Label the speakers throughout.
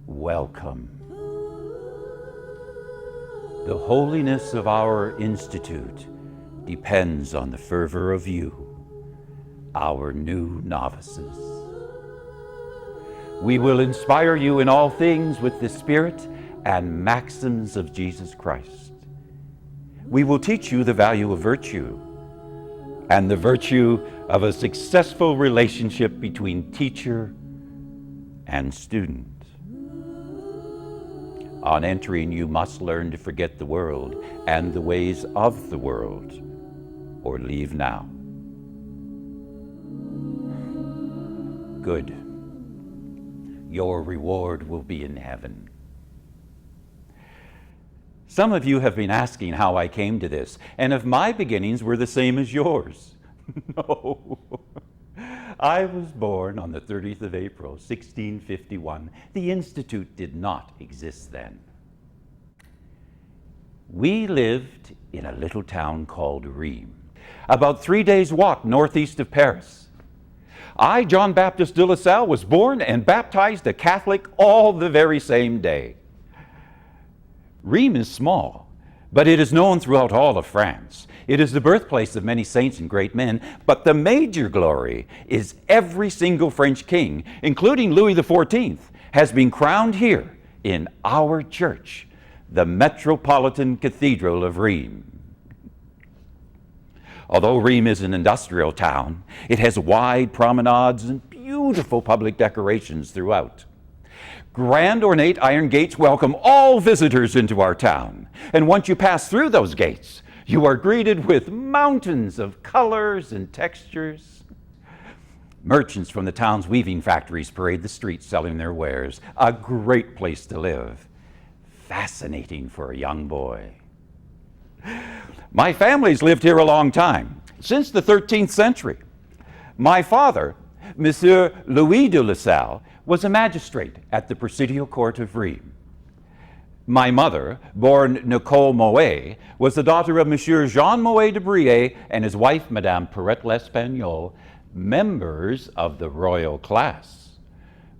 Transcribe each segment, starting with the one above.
Speaker 1: Welcome. The holiness of our institute depends on the fervor of you, our new novices. We will inspire you in all things with the Spirit and maxims of Jesus Christ. We will teach you the value of virtue and the virtue of a successful relationship between teacher and student. On entering, you must learn to forget the world and the ways of the world, or leave now. Good. Your reward will be in heaven. Some of you have been asking how I came to this, and if my beginnings were the same as yours. No. I was born on the 30th of April, 1651. The Institute did not exist then. We lived in a little town called Rheims, about 3 days' walk northeast of Paris. I, John Baptist de Lasalle, was born and baptized a Catholic all the very same day. Rheims is small, but it is known throughout all of France. It is the birthplace of many saints and great men, but the major glory is every single French king, including Louis XIV, has been crowned here in our church, the Metropolitan Cathedral of Rheims. Although Rheims is an industrial town, it has wide promenades and beautiful public decorations throughout. Grand ornate iron gates welcome all visitors into our town, and once you pass through those gates, you are greeted with mountains of colors and textures. Merchants from the town's weaving factories parade the streets selling their wares. A great place to live. Fascinating for a young boy. My family's lived here a long time, since the 13th century. My father, Monsieur Louis de Lasalle, was a magistrate at the Presidial Court of Rheims. My mother, born Nicole Moet, was the daughter of Monsieur Jean Moet de Briey and his wife, Madame Perrette l'Espagnole, members of the royal class.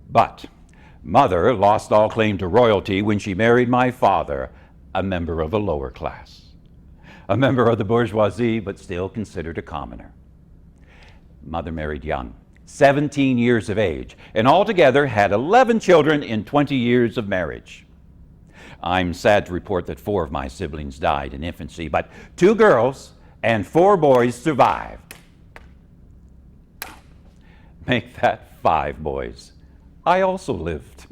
Speaker 1: But mother lost all claim to royalty when she married my father, a member of a lower class, a member of the bourgeoisie, but still considered a commoner. Mother married young, 17 years of age, and altogether had 11 children in 20 years of marriage. I'm sad to report that 4 of my siblings died in infancy, but 2 girls and 4 boys survived. Make that 5 boys. I also lived.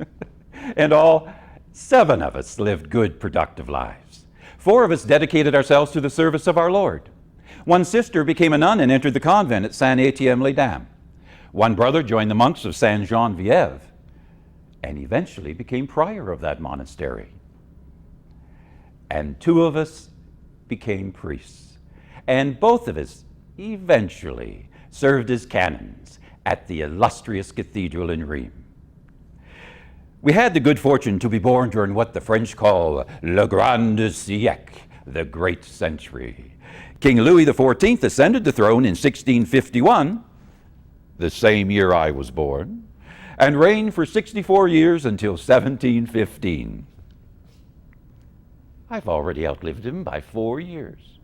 Speaker 1: And all 7 of us lived good, productive lives. 4 of us dedicated ourselves to the service of our Lord. 1 sister became a nun and entered the convent at Saint-Étienne-les-Dames. 1 brother joined the monks of Saint-Geneviève and eventually became prior of that monastery. And 2 of us became priests. And both of us eventually served as canons at the illustrious cathedral in Rheims. We had the good fortune to be born during what the French call le grand siècle, the great century. King Louis XIV ascended the throne in 1651, the same year I was born, and reigned for 64 years until 1715. I've already outlived him by 4 years.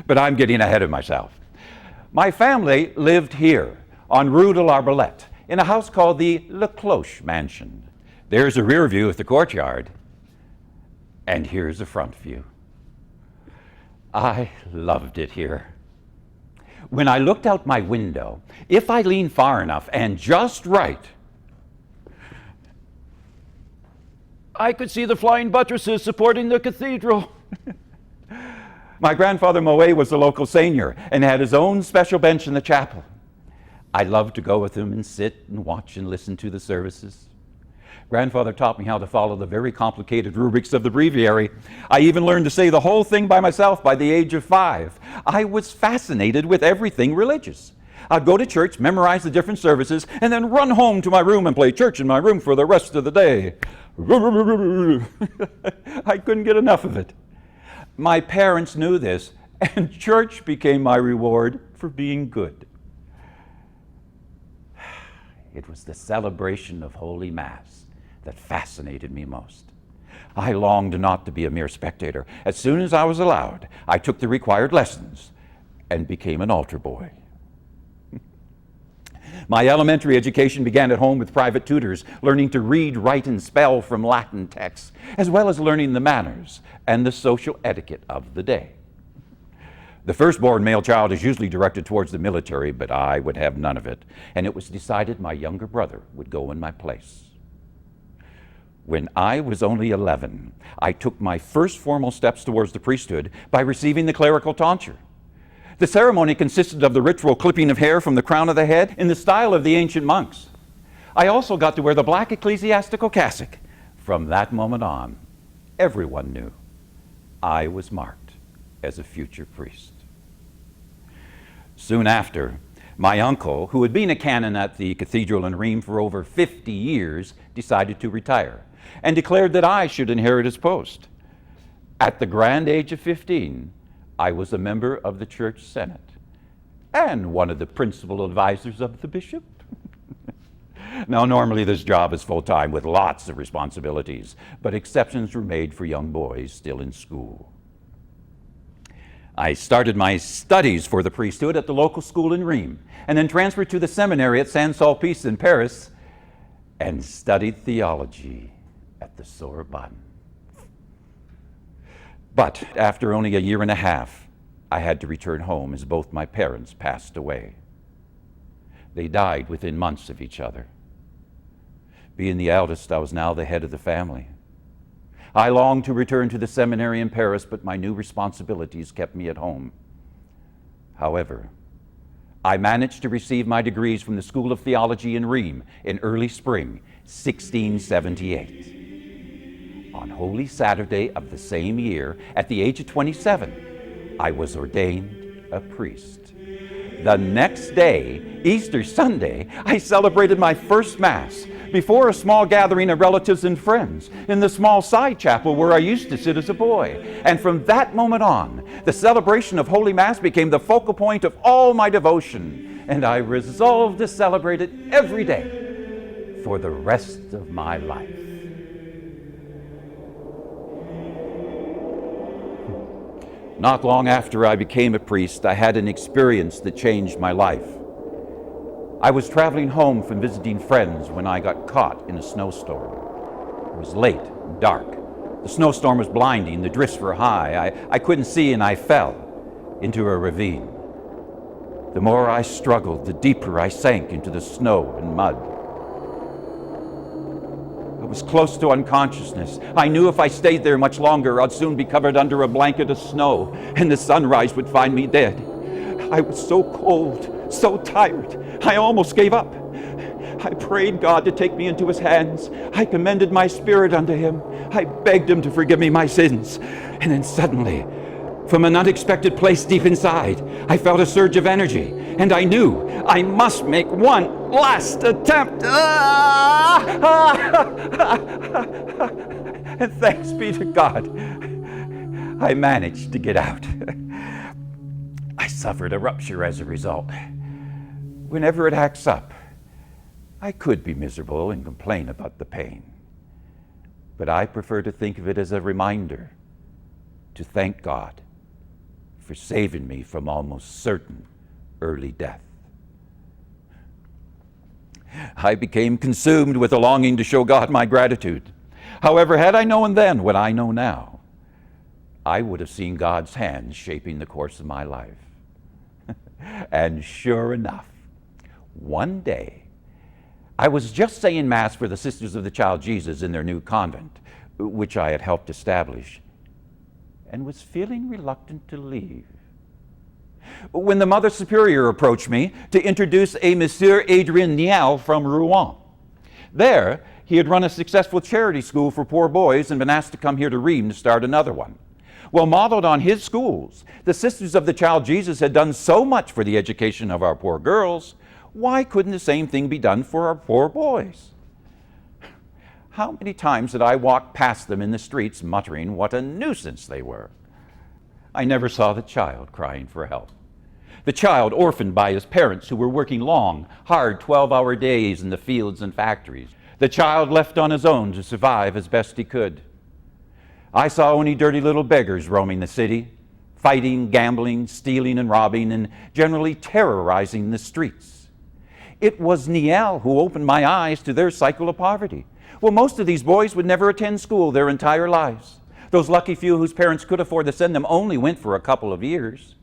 Speaker 1: But I'm getting ahead of myself. My family lived here on Rue de l'Arbalete in a house called the Le Cloche Mansion. There's a rear view of the courtyard, and here's a front view. I loved it here. When I looked out my window, if I leaned far enough and just right, I could see the flying buttresses supporting the cathedral. My grandfather Moet was the local seigneur and had his own special bench in the chapel. I loved to go with him and sit and watch and listen to the services. Grandfather taught me how to follow the very complicated rubrics of the breviary. I even learned to say the whole thing by myself by the age of 5. I was fascinated with everything religious. I'd go to church, memorize the different services, and then run home to my room and play church in my room for the rest of the day. I couldn't get enough of it. My parents knew this, and church became my reward for being good. It was the celebration of Holy Mass that fascinated me most. I longed not to be a mere spectator. As soon as I was allowed, I took the required lessons and became an altar boy. My elementary education began at home with private tutors, learning to read, write, and spell from Latin texts, as well as learning the manners and the social etiquette of the day. The firstborn male child is usually directed towards the military, but I would have none of it, and it was decided my younger brother would go in my place. When I was only 11, I took my first formal steps towards the priesthood by receiving the clerical tonsure. The ceremony consisted of the ritual clipping of hair from the crown of the head in the style of the ancient monks. I also got to wear the black ecclesiastical cassock. From that moment on, everyone knew I was marked as a future priest. Soon after, my uncle, who had been a canon at the cathedral in Rheims for over 50 years, decided to retire and declared that I should inherit his post. At the grand age of 15, I was a member of the church senate and one of the principal advisors of the bishop. Now, normally this job is full-time with lots of responsibilities, but exceptions were made for young boys still in school. I started my studies for the priesthood at the local school in Rheims and then transferred to the seminary at Saint-Sulpice in Paris and studied theology at the Sorbonne. But after only a year and a half, I had to return home as both my parents passed away. They died within months of each other. Being the eldest, I was now the head of the family. I longed to return to the seminary in Paris, but my new responsibilities kept me at home. However, I managed to receive my degrees from the School of Theology in Rheims in early spring, 1678. On Holy Saturday of the same year, at the age of 27, I was ordained a priest. The next day, Easter Sunday, I celebrated my first Mass before a small gathering of relatives and friends in the small side chapel where I used to sit as a boy. And from that moment on, the celebration of Holy Mass became the focal point of all my devotion, and I resolved to celebrate it every day for the rest of my life. Not long after I became a priest, I had an experience that changed my life. I was traveling home from visiting friends when I got caught in a snowstorm. It was late and dark. The snowstorm was blinding, the drifts were high. I couldn't see, and I fell into a ravine. The more I struggled, the deeper I sank into the snow and mud. I was close to unconsciousness. I knew if I stayed there much longer, I'd soon be covered under a blanket of snow, and the sunrise would find me dead. I was so cold, so tired, I almost gave up. I prayed God to take me into his hands. I commended my spirit unto him. I begged him to forgive me my sins. And then suddenly, from an unexpected place deep inside, I felt a surge of energy, and I knew I must make one last attempt. And thanks be to God, I managed to get out. I suffered a rupture as a result. Whenever it acts up, I could be miserable and complain about the pain. But I prefer to think of it as a reminder to thank God for saving me from almost certain early death. I became consumed with a longing to show God my gratitude. However, had I known then what I know now, I would have seen God's hand shaping the course of my life. And sure enough, one day, I was just saying Mass for the Sisters of the Child Jesus in their new convent, which I had helped establish, and was feeling reluctant to leave, when the Mother Superior approached me to introduce a Monsieur Adrien Niel from Rouen. There, he had run a successful charity school for poor boys and been asked to come here to Rheims to start another one. Well, modeled on his schools, the Sisters of the Child Jesus had done so much for the education of our poor girls. Why couldn't the same thing be done for our poor boys? How many times did I walk past them in the streets muttering what a nuisance they were? I never saw the child crying for help. The child orphaned by his parents who were working long, hard 12-hour days in the fields and factories. The child left on his own to survive as best he could. I saw only dirty little beggars roaming the city, fighting, gambling, stealing, and robbing, and generally terrorizing the streets. It was Niel who opened my eyes to their cycle of poverty. Well, most of these boys would never attend school their entire lives. Those lucky few whose parents could afford to send them only went for a couple of years.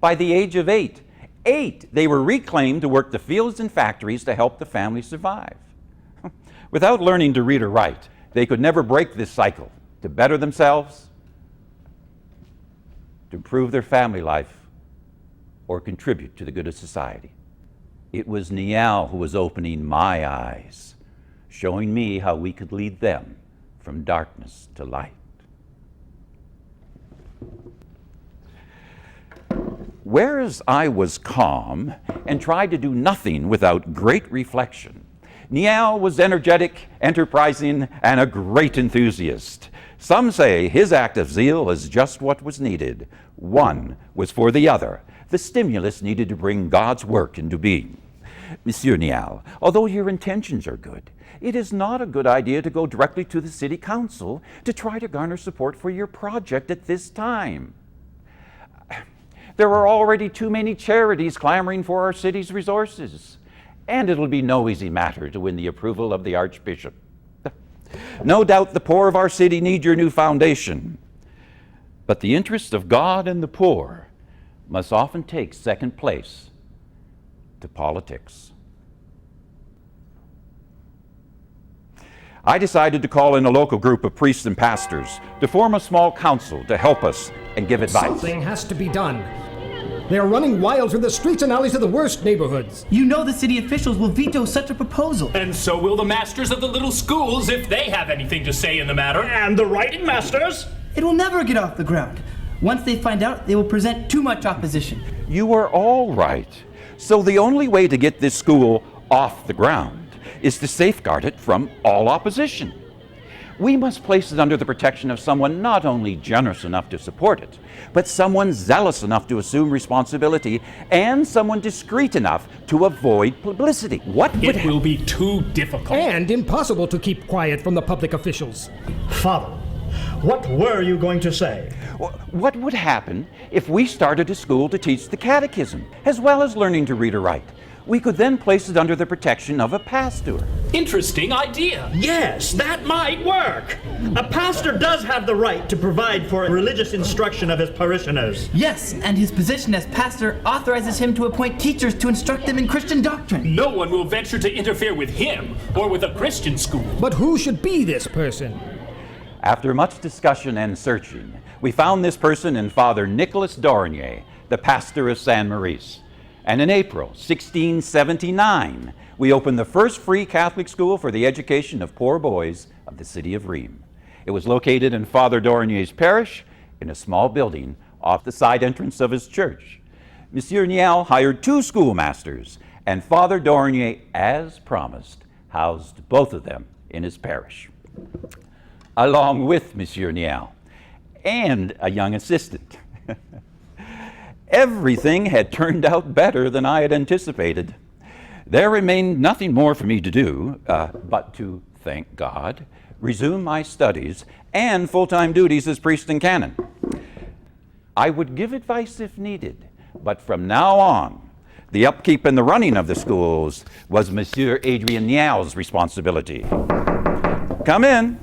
Speaker 1: By the age of eight, they were reclaimed to work the fields and factories to help the family survive. Without learning to read or write, they could never break this cycle to better themselves, to improve their family life, or contribute to the good of society. It was Niel who was opening my eyes, showing me how we could lead them from darkness to light. Whereas I was calm and tried to do nothing without great reflection, Niel was energetic, enterprising, and a great enthusiast. Some say his act of zeal was just what was needed. One was for the other, the stimulus needed to bring God's work into being. Monsieur Niel, although your intentions are good, it is not a good idea to go directly to the city council to try to garner support for your project at this time. There are already too many charities clamoring for our city's resources, and it'll be no easy matter to win the approval of the Archbishop. No doubt the poor of our city need your new foundation, but the interests of God and the poor must often take second place to politics. I decided to call in a local group of priests and pastors to form a small council to help us and give advice.
Speaker 2: Something has to be done. They are running wild through the streets and alleys of the worst neighborhoods.
Speaker 3: You know the city officials will veto such a proposal.
Speaker 4: And so will the masters of the little schools if they have anything to say in the matter.
Speaker 5: And the writing masters?
Speaker 3: It will never get off the ground. Once they find out, they will present too much opposition.
Speaker 1: You are all right. So the only way to get this school off the ground is to safeguard it from all opposition. We must place it under the protection of someone not only generous enough to support it, but someone zealous enough to assume responsibility, and someone discreet enough to avoid publicity.
Speaker 4: It will be too difficult.
Speaker 2: And impossible to keep quiet from the public officials.
Speaker 5: Father, what were you going to say?
Speaker 1: What would happen if we started a school to teach the catechism, as well as learning to read or write? We could then place it under the protection of a pastor.
Speaker 4: Interesting idea.
Speaker 5: Yes, that might work. A pastor does have the right to provide for religious instruction of his parishioners.
Speaker 3: Yes, and his position as pastor authorizes him to appoint teachers to instruct them in Christian doctrine.
Speaker 4: No one will venture to interfere with him or with a Christian school.
Speaker 2: But who should be this person?
Speaker 1: After much discussion and searching, we found this person in Father Nicholas Dornier, the pastor of Saint Maurice. And in April 1679, we opened the first free Catholic school for the education of poor boys of the city of Rheims. It was located in Father Dornier's parish in a small building off the side entrance of his church. Monsieur Niel hired 2 schoolmasters, and Father Dornier, as promised, housed both of them in his parish, along with Monsieur Niel and a young assistant. Everything had turned out better than I had anticipated. There remained nothing more for me to do but to thank God, resume my studies, and full-time duties as priest and canon. I would give advice if needed, but from now on, the upkeep and the running of the schools was Monsieur Adrien Niau's responsibility. Come in.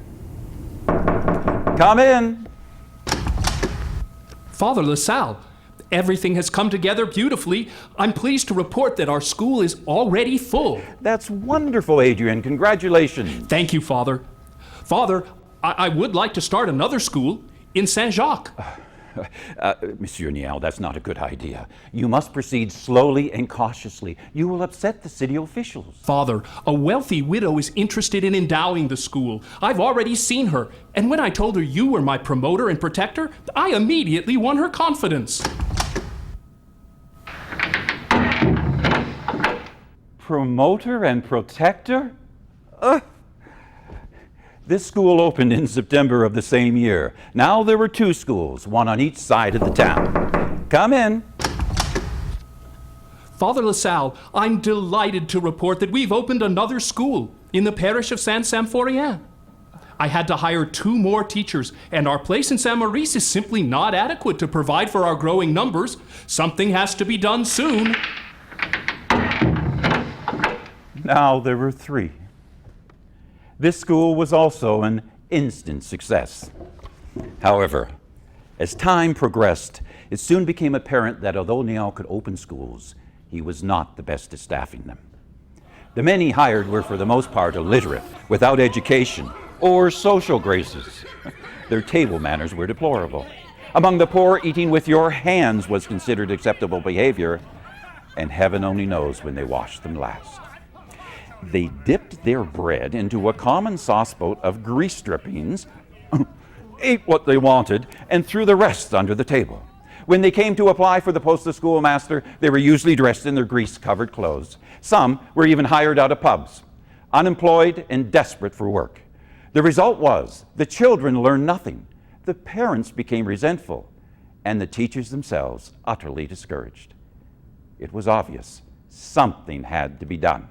Speaker 1: Come in.
Speaker 6: Father Lasalle, everything has come together beautifully. I'm pleased to report that our school is already full.
Speaker 1: That's wonderful, Adrian. Congratulations.
Speaker 6: Thank you, Father. Father, I would like to start another school in Saint-Jacques.
Speaker 1: Monsieur Niel, that's not a good idea. You must proceed slowly and cautiously. You will upset the city officials.
Speaker 6: Father, a wealthy widow is interested in endowing the school. I've already seen her, and when I told her you were my promoter and protector, I immediately won her confidence.
Speaker 1: Promoter and protector? This school opened in September of the same year. Now there were 2 schools, one on each side of the town. Come in.
Speaker 6: Father Lasalle, I'm delighted to report that we've opened another school in the parish of Saint-Symphorien. I had to hire 2 more teachers, and our place in Saint-Maurice is simply not adequate to provide for our growing numbers. Something has to be done soon.
Speaker 1: Now there were 3. This school was also an instant success. However, as time progressed, it soon became apparent that although Niel could open schools, he was not the best at staffing them. The men he hired were for the most part illiterate, without education or social graces. Their table manners were deplorable. Among the poor, eating with your hands was considered acceptable behavior, and heaven only knows when they washed them last. They dipped their bread into a common sauce boat of grease drippings, ate what they wanted, and threw the rest under the table. When they came to apply for the post of schoolmaster, they were usually dressed in their grease-covered clothes. Some were even hired out of pubs, unemployed and desperate for work. The result was the children learned nothing, the parents became resentful, and the teachers themselves utterly discouraged. It was obvious something had to be done.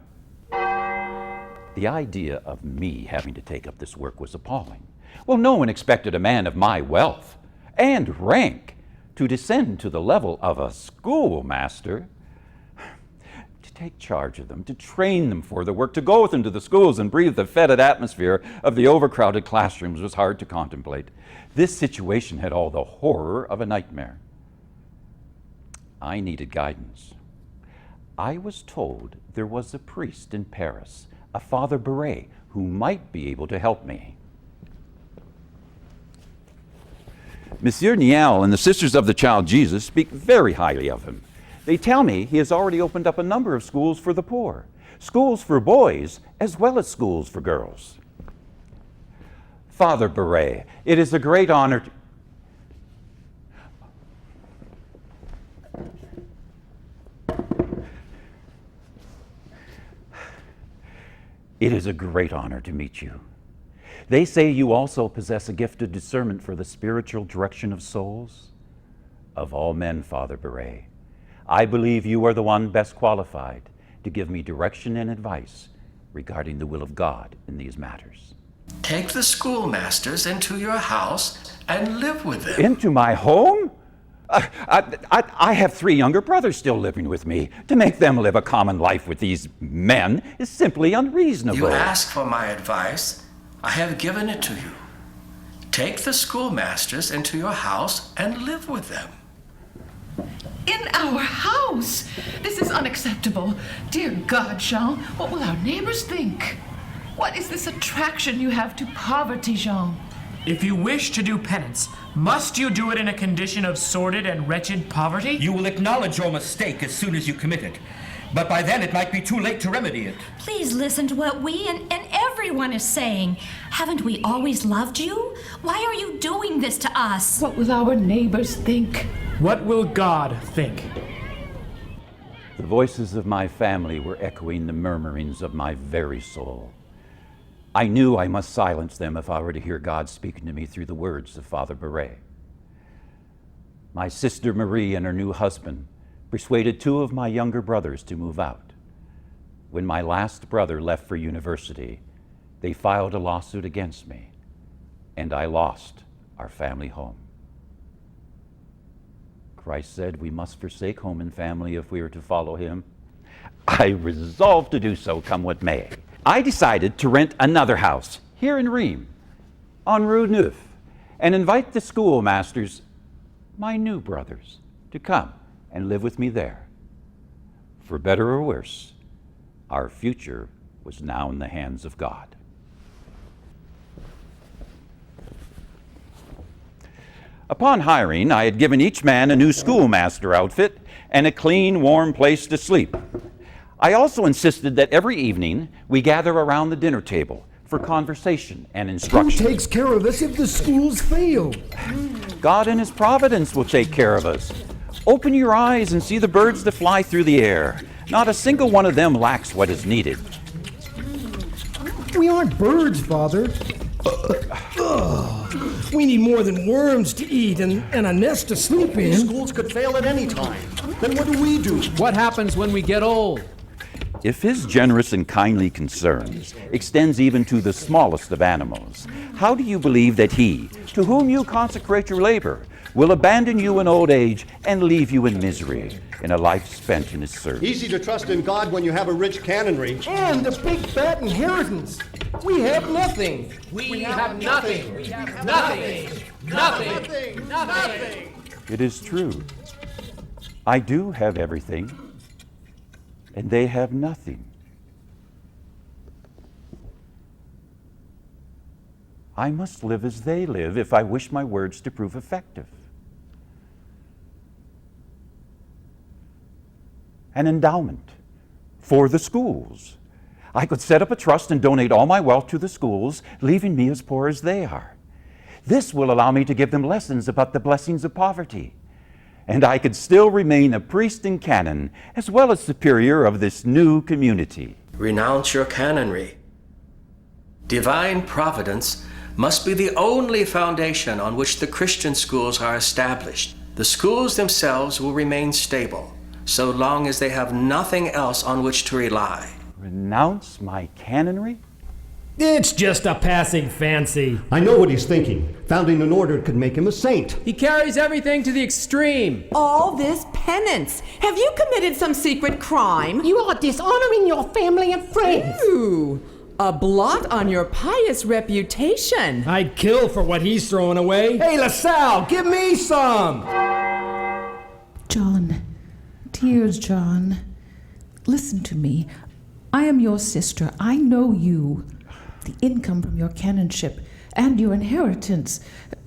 Speaker 1: The idea of me having to take up this work was appalling. Well, no one expected a man of my wealth and rank to descend to the level of a schoolmaster. To take charge of them, to train them for the work, to go with them to the schools and breathe the fetid atmosphere of the overcrowded classrooms was hard to contemplate. This situation had all the horror of a nightmare. I needed guidance. I was told there was a priest in Paris, a Father Beret, who might be able to help me. Monsieur Niel and the Sisters of the Child Jesus speak very highly of him. They tell me he has already opened up a number of schools for the poor, schools for boys as well as schools for girls. Father Beret, it is a great honor to... It is a great honor to meet you. They say you also possess a gift of discernment for the spiritual direction of souls. Of all men, Father Beret, I believe you are the one best qualified to give me direction and advice regarding the will of God in these matters.
Speaker 7: Take the schoolmasters into your house and live with them.
Speaker 1: Into my home? I have 3 younger brothers still living with me. To make them live a common life with these men is simply unreasonable.
Speaker 7: You ask for my advice. I have given it to you. Take the schoolmasters into your house and live with them.
Speaker 8: In our house? This is unacceptable. Dear God, Jean, what will our neighbors think? What is this attraction you have to poverty, Jean?
Speaker 4: If you wish to do penance, must you do it in a condition of sordid and wretched poverty?
Speaker 9: You will acknowledge your mistake as soon as you commit it. But by then it might be too late to remedy it.
Speaker 10: Please listen to what we and everyone is saying. Haven't we always loved you? Why are you doing this to us?
Speaker 8: What will our neighbors think?
Speaker 4: What will God think?
Speaker 1: The voices of my family were echoing the murmurings of my very soul. I knew I must silence them if I were to hear God speaking to me through the words of Father Beret. My sister Marie and her new husband persuaded 2 of my younger brothers to move out. When my last brother left for university, they filed a lawsuit against me, and I lost our family home. Christ said we must forsake home and family if we are to follow him. I resolved to do so, come what may. I decided to rent another house here in Rheims, on Rue Neuf, and invite the schoolmasters, my new brothers, to come and live with me there. For better or worse, our future was now in the hands of God. Upon hiring, I had given each man a new schoolmaster outfit and a clean, warm place to sleep. I also insisted that every evening we gather around the dinner table for conversation and instruction.
Speaker 2: Who takes care of us if the schools fail?
Speaker 1: God in his providence will take care of us. Open your eyes and see the birds that fly through the air. Not a single one of them lacks what is needed.
Speaker 2: We aren't birds, Father. We need more than worms to eat and a nest to sleep in.
Speaker 5: Schools could fail at any time. Then what do we do?
Speaker 11: What happens when we get old?
Speaker 1: If his generous and kindly concern extends even to the smallest of animals, how do you believe that he, to whom you consecrate your labor, will abandon you in old age and leave you in misery in a life spent in his service?
Speaker 12: Easy to trust in God when you have a rich canonry.
Speaker 2: And a big fat inheritance. We have nothing.
Speaker 11: We have nothing. We have nothing. Nothing. Nothing.
Speaker 1: It is true. I do have everything, and they have nothing. I must live as they live if I wish my words to prove effective. An endowment for the schools. I could set up a trust and donate all my wealth to the schools, leaving me as poor as they are. This will allow me to give them lessons about the blessings of poverty. And I could still remain a priest and canon, as well as superior of this new community.
Speaker 7: Renounce your canonry. Divine providence must be the only foundation on which the Christian schools are established. The schools themselves will remain stable, so long as they have nothing else on which to rely.
Speaker 1: Renounce my canonry?
Speaker 2: It's just a passing fancy.
Speaker 12: I know what he's thinking. Founding an order could make him a saint.
Speaker 11: He carries everything to the extreme.
Speaker 13: All this penance. Have you committed some secret crime?
Speaker 14: You are dishonoring your family and friends.
Speaker 13: Ooh, a blot on your pious reputation.
Speaker 2: I'd kill for what he's throwing away. Hey, Lasalle, give me some!
Speaker 15: John, dear John, listen to me. I am your sister. I know you. The income from your canonship and your inheritance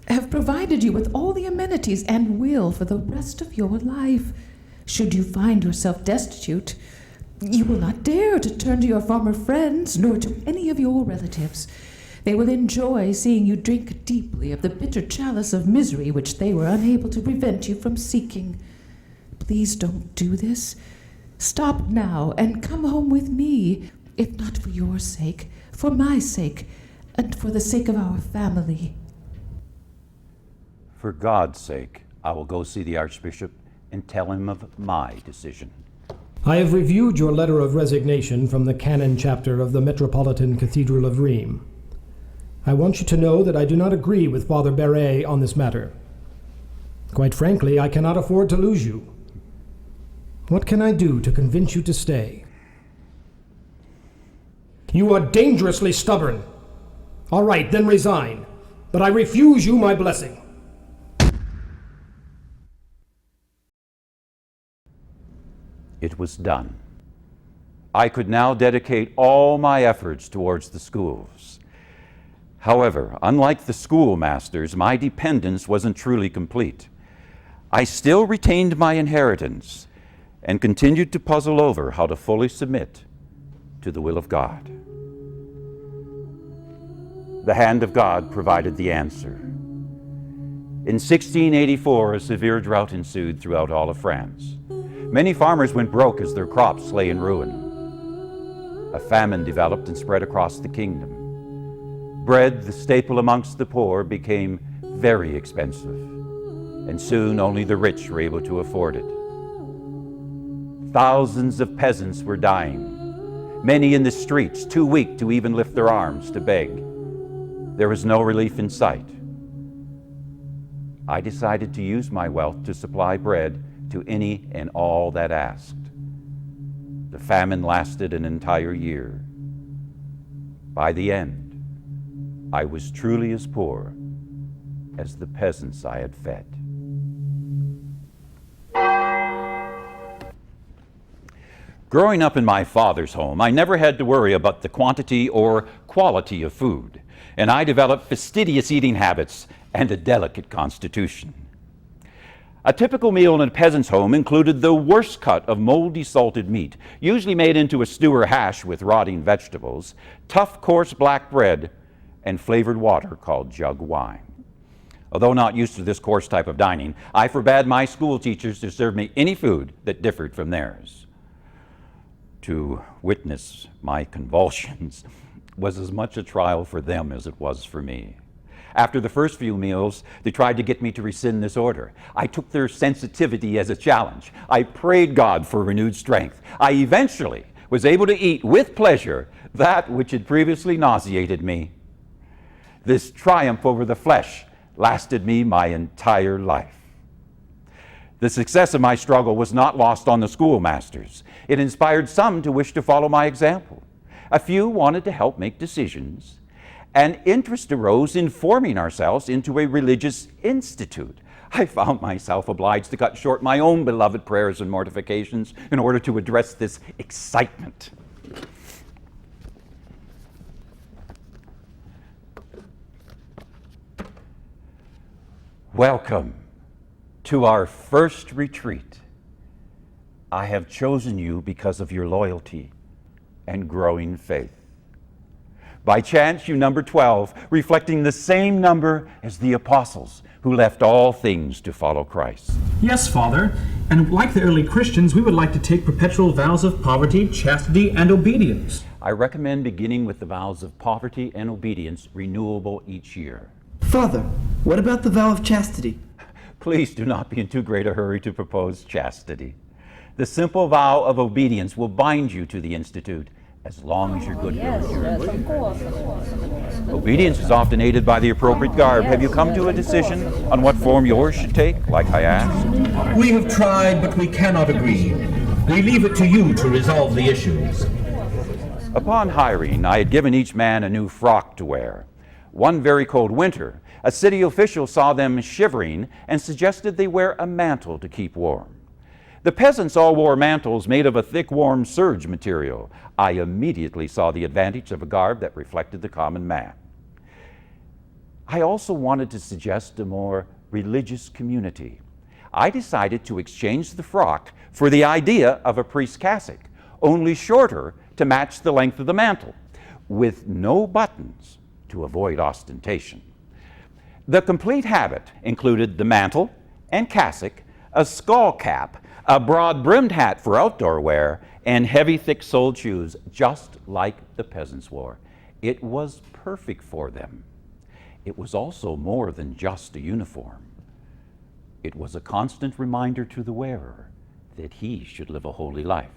Speaker 15: have provided you with all the amenities and will for the rest of your life. Should you find yourself destitute, you will not dare to turn to your former friends nor to any of your relatives. They will enjoy seeing you drink deeply of the bitter chalice of misery which they were unable to prevent you from seeking. Please don't do this. Stop now and come home with me, if not for your sake, for my sake, and for the sake of our family.
Speaker 1: For God's sake, I will go see the Archbishop and tell him of my decision.
Speaker 2: I have reviewed your letter of resignation from the Canon Chapter of the Metropolitan Cathedral of Rheims. I want you to know that I do not agree with Father Beret on this matter. Quite frankly, I cannot afford to lose you. What can I do to convince you to stay? You are dangerously stubborn. All right, then resign. But I refuse you my blessing.
Speaker 1: It was done. I could now dedicate all my efforts towards the schools. However, unlike the schoolmasters, my dependence wasn't truly complete. I still retained my inheritance and continued to puzzle over how to fully submit to the will of God. The hand of God provided the answer. In 1684, a severe drought ensued throughout all of France. Many farmers went broke as their crops lay in ruin. A famine developed and spread across the kingdom. Bread, the staple amongst the poor, became very expensive, and soon only the rich were able to afford it. Thousands of peasants were dying, many in the streets, too weak to even lift their arms to beg. There was no relief in sight. I decided to use my wealth to supply bread to any and all that asked. The famine lasted an entire year. By the end, I was truly as poor as the peasants I had fed. Growing up in my father's home, I never had to worry about the quantity or quality of food, and I developed fastidious eating habits and a delicate constitution. A typical meal in a peasant's home included the worst cut of moldy salted meat, usually made into a stew or hash with rotting vegetables, tough coarse black bread, and flavored water called jug wine. Although not used to this coarse type of dining, I forbade my school teachers to serve me any food that differed from theirs. To witness my convulsions was as much a trial for them as it was for me. After the first few meals, they tried to get me to rescind this order. I took their sensitivity as a challenge. I prayed God for renewed strength. I eventually was able to eat with pleasure that which had previously nauseated me. This triumph over the flesh lasted me my entire life. The success of my struggle was not lost on the schoolmasters. It inspired some to wish to follow my example. A few wanted to help make decisions, and interest arose in forming ourselves into a religious institute. I found myself obliged to cut short my own beloved prayers and mortifications in order to address this excitement. Welcome to our first retreat. I have chosen you because of your loyalty and growing faith. By chance, you number 12, reflecting the same number as the apostles who left all things to follow Christ.
Speaker 5: Yes, Father, and like the early Christians, we would like to take perpetual vows of poverty, chastity, and obedience.
Speaker 1: I recommend beginning with the vows of poverty and obedience, renewable each year.
Speaker 3: Father, what about the vow of chastity?
Speaker 1: Please do not be in too great a hurry to propose chastity. The simple vow of obedience will bind you to the Institute as long as you're good.
Speaker 16: Yes, of course.
Speaker 1: Obedience is often aided by the appropriate garb. Have you come to a decision on what form yours should take, like I asked?
Speaker 9: We have tried, but we cannot agree. We leave it to you to resolve the issues.
Speaker 1: Upon hiring, I had given each man a new frock to wear. One very cold winter, a city official saw them shivering and suggested they wear a mantle to keep warm. The peasants all wore mantles made of a thick, warm serge material. I immediately saw the advantage of a garb that reflected the common man. I also wanted to suggest a more religious community. I decided to exchange the frock for the idea of a priest's cassock, only shorter to match the length of the mantle, with no buttons to avoid ostentation. The complete habit included the mantle and cassock, a skull cap, a broad-brimmed hat for outdoor wear, and heavy, thick-soled shoes, just like the peasants wore. It was perfect for them. It was also more than just a uniform. It was a constant reminder to the wearer that he should live a holy life.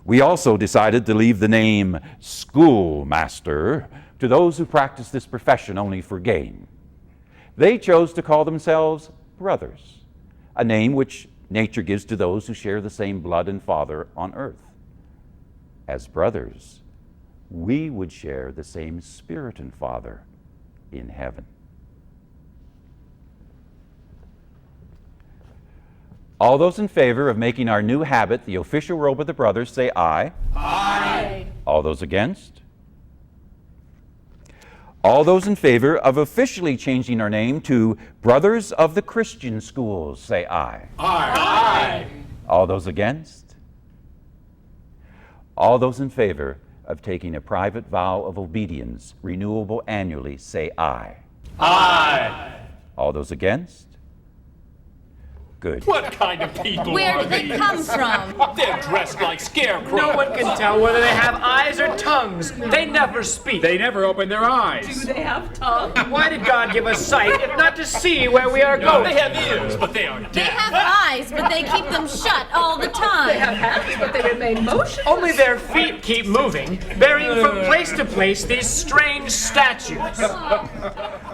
Speaker 1: We also decided to leave the name schoolmaster to those who practice this profession only for gain. They chose to call themselves brothers, a name which nature gives to those who share the same blood and father on earth. As brothers, we would share the same spirit and father in heaven. All those in favor of making our new habit the official robe of the brothers, say aye.
Speaker 11: Aye.
Speaker 1: All those against? All those in favor of officially changing our name to Brothers of the Christian Schools, say aye.
Speaker 11: Aye. Aye.
Speaker 1: All those against? All those in favor of taking a private vow of obedience, renewable annually, say aye.
Speaker 11: Aye.
Speaker 1: All those against? Good.
Speaker 4: What kind of people
Speaker 10: Where
Speaker 4: are
Speaker 10: did they
Speaker 4: these?
Speaker 10: come from?
Speaker 4: They're dressed like scarecrows.
Speaker 17: No one can tell whether they have eyes or tongues. They never speak.
Speaker 18: They never open their eyes.
Speaker 8: Do they have tongues?
Speaker 17: Why did God give us sight if not to see where we are going?
Speaker 4: They have ears, but they are deaf.
Speaker 10: They have eyes, but they keep them shut all the time.
Speaker 8: They have hands, but they remain motionless.
Speaker 17: Only their feet keep moving, bearing from place to place these strange statues.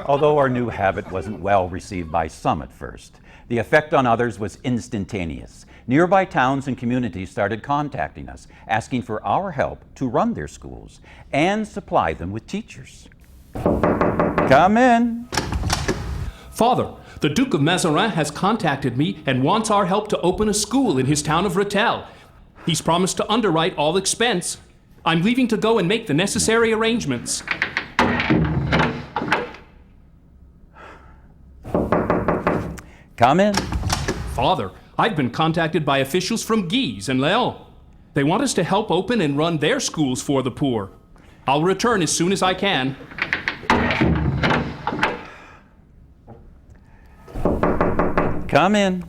Speaker 1: Although our new habit wasn't well received by some at first, the effect on others was instantaneous. Nearby towns and communities started contacting us, asking for our help to run their schools and supply them with teachers. Come in.
Speaker 6: Father, the Duke of Mazarin has contacted me and wants our help to open a school in his town of Rethel. He's promised to underwrite all expense. I'm leaving to go and make the necessary arrangements.
Speaker 1: Come in.
Speaker 6: Father, I've been contacted by officials from Guise and Léon. They want us to help open and run their schools for the poor. I'll return as soon as I can.
Speaker 1: Come in.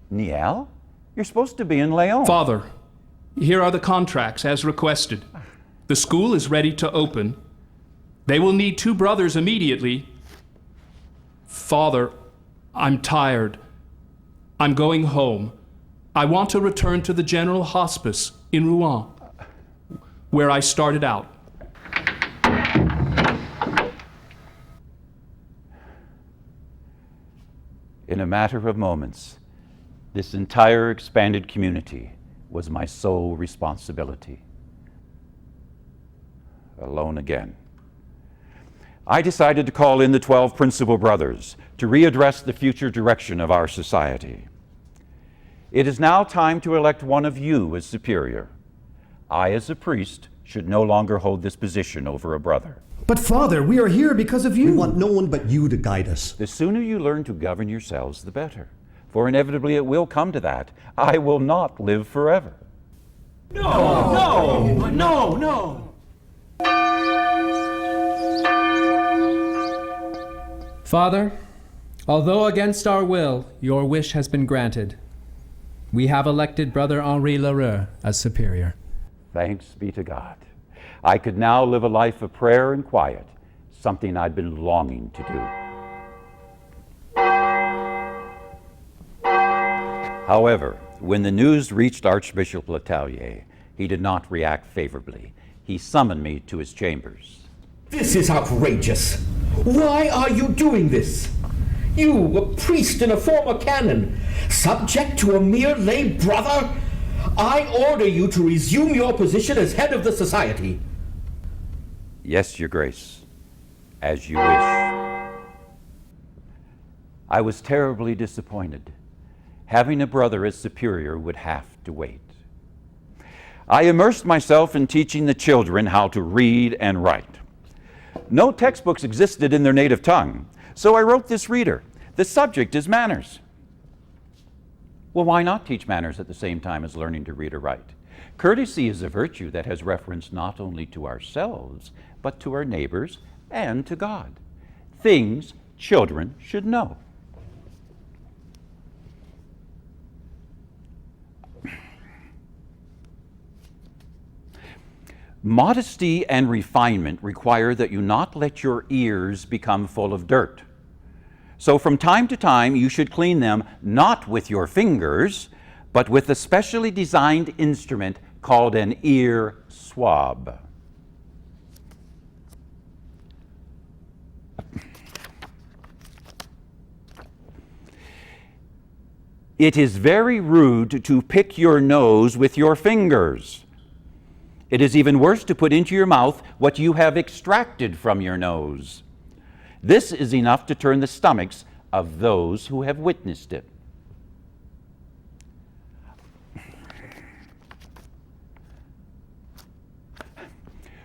Speaker 1: Niel, you're supposed to be in Léon.
Speaker 6: Father, here are the contracts as requested. The school is ready to open. They will need 2 brothers immediately. Father, I'm tired. I'm going home. I want to return to the General Hospice in Rouen, where I started out.
Speaker 1: In a matter of moments, this entire expanded community was my sole responsibility. Alone again. I decided to call in the 12 principal brothers to readdress the future direction of our society. It is now time to elect one of you as superior. I, as a priest, should no longer hold this position over a brother.
Speaker 2: But Father, we are here because of you.
Speaker 12: We want no one but you to guide us.
Speaker 1: The sooner you learn to govern yourselves, the better. For inevitably it will come to that. I will not live forever.
Speaker 11: No!
Speaker 16: Father, although against our will, your wish has been granted. We have elected Brother Henri Lheureux as superior.
Speaker 1: Thanks be to God. I could now live a life of prayer and quiet, something I'd been longing to do. However, when the news reached Archbishop Letellier, he did not react favorably. He summoned me to his chambers.
Speaker 9: This is outrageous. Why are you doing this? You, a priest and a former canon, subject to a mere lay brother? I order you to resume your position as head of the society.
Speaker 1: Yes, Your Grace, as you wish. I was terribly disappointed. Having a brother as superior would have to wait. I immersed myself in teaching the children how to read and write. No textbooks existed in their native tongue, so I wrote this reader. The subject is manners. Well, why not teach manners at the same time as learning to read or write? Courtesy is a virtue that has reference not only to ourselves, but to our neighbors and to God. Things children should know. Modesty and refinement require that you not let your ears become full of dirt. So from time to time, you should clean them not with your fingers, but with a specially designed instrument called an ear swab. It is very rude to pick your nose with your fingers. It is even worse to put into your mouth what you have extracted from your nose. This is enough to turn the stomachs of those who have witnessed it.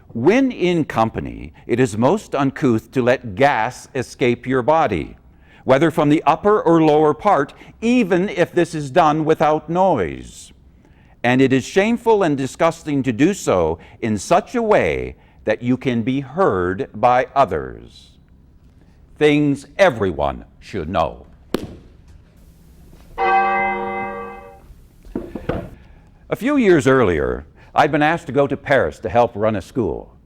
Speaker 1: When in company, it is most uncouth to let gas escape your body, whether from the upper or lower part, even if this is done without noise. And it is shameful and disgusting to do so in such a way that you can be heard by others. Things everyone should know. A few years earlier, I'd been asked to go to Paris to help run a school.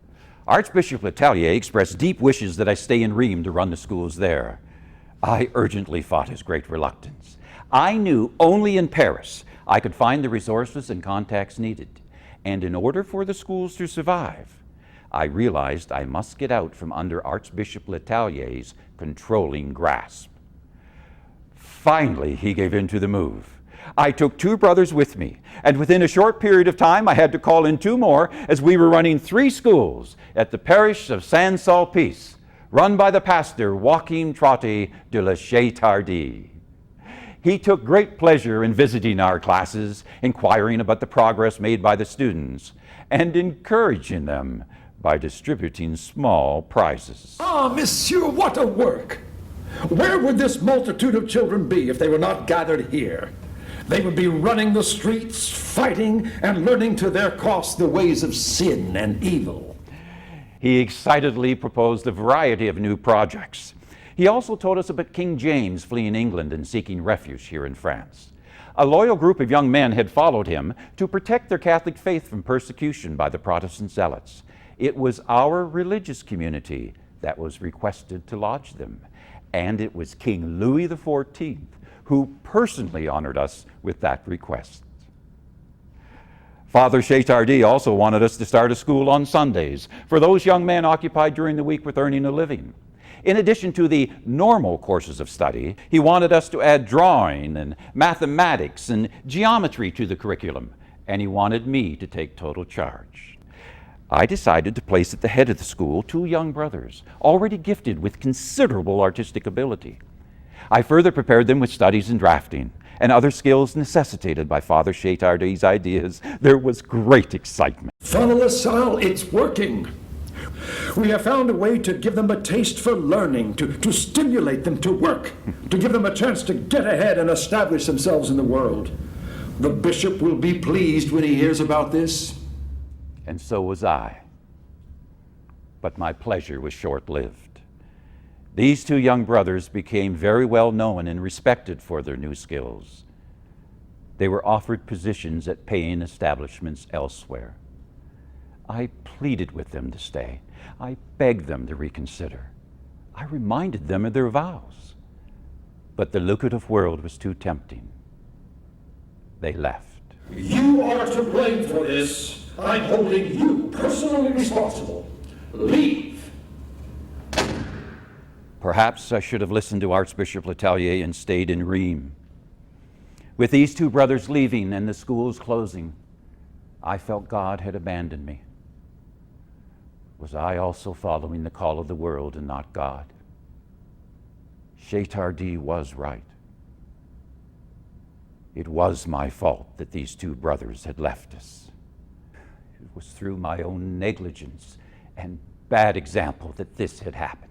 Speaker 1: Archbishop Letellier expressed deep wishes that I stay in Rheims to run the schools there. I urgently fought his great reluctance. I knew only in Paris I could find the resources and contacts needed. And in order for the schools to survive, I realized I must get out from under Archbishop Letallier's controlling grasp. Finally, he gave in to the move. I took 2 brothers with me, and within a short period of time, I had to call in 2 more as we were running 3 schools at the parish of Saint-Sulpice, run by the pastor Joachim Trotte de la Chastity. He took great pleasure in visiting our classes, inquiring about the progress made by the students, and encouraging them by distributing small prizes.
Speaker 18: Ah, monsieur, what a work! Where would this multitude of children be if they were not gathered here? They would be running the streets, fighting, and learning to their cost the ways of sin and evil.
Speaker 1: He excitedly proposed a variety of new projects. He also told us about King James fleeing England and seeking refuge here in France. A loyal group of young men had followed him to protect their Catholic faith from persecution by the Protestant zealots. It was our religious community that was requested to lodge them, and it was King Louis XIV who personally honored us with that request. Father Chastity also wanted us to start a school on Sundays for those young men occupied during the week with earning a living. In addition to the normal courses of study, he wanted us to add drawing and mathematics and geometry to the curriculum, and he wanted me to take total charge. I decided to place at the head of the school 2 young brothers, already gifted with considerable artistic ability. I further prepared them with studies in drafting and other skills necessitated by Father Chastity's ideas. There was great excitement.
Speaker 18: Father Lasalle, it's working. We have found a way to give them a taste for learning, to stimulate them to work, to give them a chance to get ahead and establish themselves in the world. The bishop will be pleased when he hears about this.
Speaker 1: And so was I. But my pleasure was short-lived. These 2 young brothers became very well known and respected for their new skills. They were offered positions at paying establishments elsewhere. I pleaded with them to stay. I begged them to reconsider. I reminded them of their vows. But the lucrative world was too tempting. They left.
Speaker 18: You are to blame for this. I'm holding you personally responsible. Leave.
Speaker 1: Perhaps I should have listened to Archbishop Letallier and stayed in Rheims. With these 2 brothers leaving and the schools closing, I felt God had abandoned me. Was I also following the call of the world and not God? Chastity was right. It was my fault that these 2 brothers had left us. It was through my own negligence and bad example that this had happened.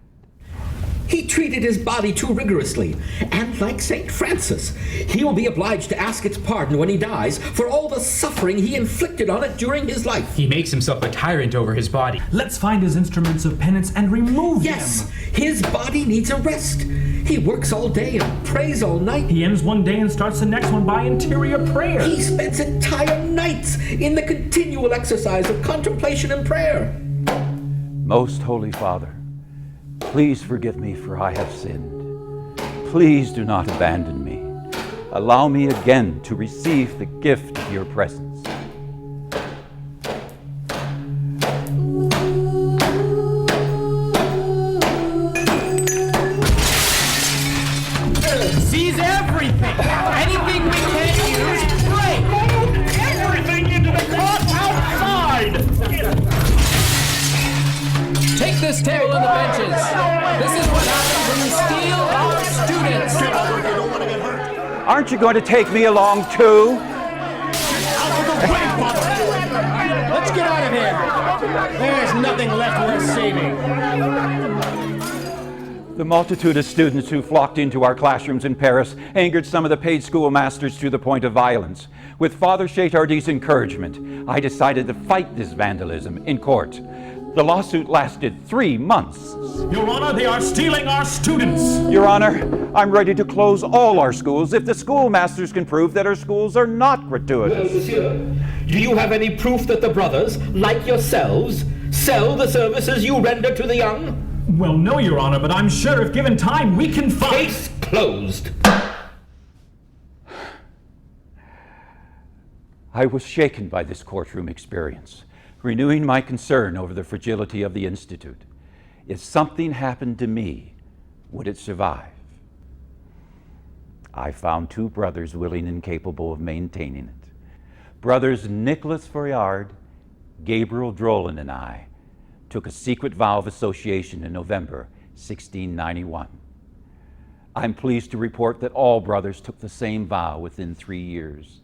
Speaker 9: He treated his body too rigorously, and like St. Francis, he will be obliged to ask its pardon when he dies for all the suffering he inflicted on it during his life.
Speaker 17: He makes himself a tyrant over his body.
Speaker 19: Let's find his instruments of penance and remove them.
Speaker 9: Yes, his body needs a rest. He works all day and prays all night.
Speaker 19: He ends one day and starts the next one by interior prayer.
Speaker 9: He spends entire nights in the continual exercise of contemplation and prayer.
Speaker 1: Most Holy Father, please forgive me, for I have sinned. Please do not abandon me. Allow me again to receive the gift of your presence.
Speaker 17: Seize everything! Anything we can't use, break!
Speaker 5: Everything into the cart outside!
Speaker 16: Take this table and the benches. This is what happens when you steal our students.
Speaker 1: Aren't you going to take me along too?
Speaker 11: Let's get out of here. There's nothing left worth saving.
Speaker 1: The multitude of students who flocked into our classrooms in Paris angered some of the paid schoolmasters to the point of violence. With Father Chastity's encouragement, I decided to fight this vandalism in court. The lawsuit lasted 3 months.
Speaker 5: Your Honor, they are stealing our students.
Speaker 1: Your Honor, I'm ready to close all our schools if the schoolmasters can prove that our schools are not gratuitous.
Speaker 9: Well, monsieur, do you have any proof that the brothers, like yourselves, sell the services you render to the young?
Speaker 5: Well, no, Your Honor, but I'm sure if given time, we can find...
Speaker 9: Case closed.
Speaker 1: I was shaken by this courtroom experience. renewing my concern over the fragility of the Institute. If something happened to me, would it survive? I found two brothers willing and capable of maintaining it. Brothers Nicholas Fouriard, Gabriel Drolan, and I took a secret vow of association in November 1691. I'm pleased to report that all brothers took the same vow within 3 years.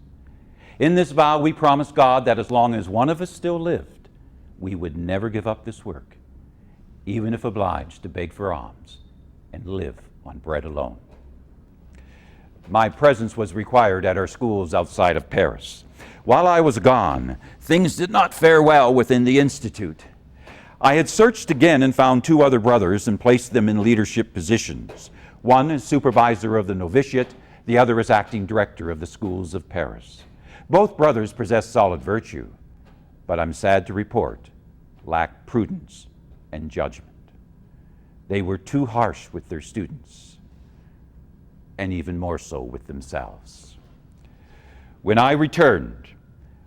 Speaker 1: In this vow, we promised God that as long as one of us still lived, we would never give up this work, even if obliged to beg for alms and live on bread alone. My presence was required at our schools outside of Paris. While I was gone, things did not fare well within the Institute. I had searched again and found two other brothers and placed them in leadership positions. One is supervisor of the novitiate, the other is acting director of the schools of Paris. Both brothers possess solid virtue, but I'm sad to report, lack prudence and judgment. They were too harsh with their students, and even more so with themselves. When I returned,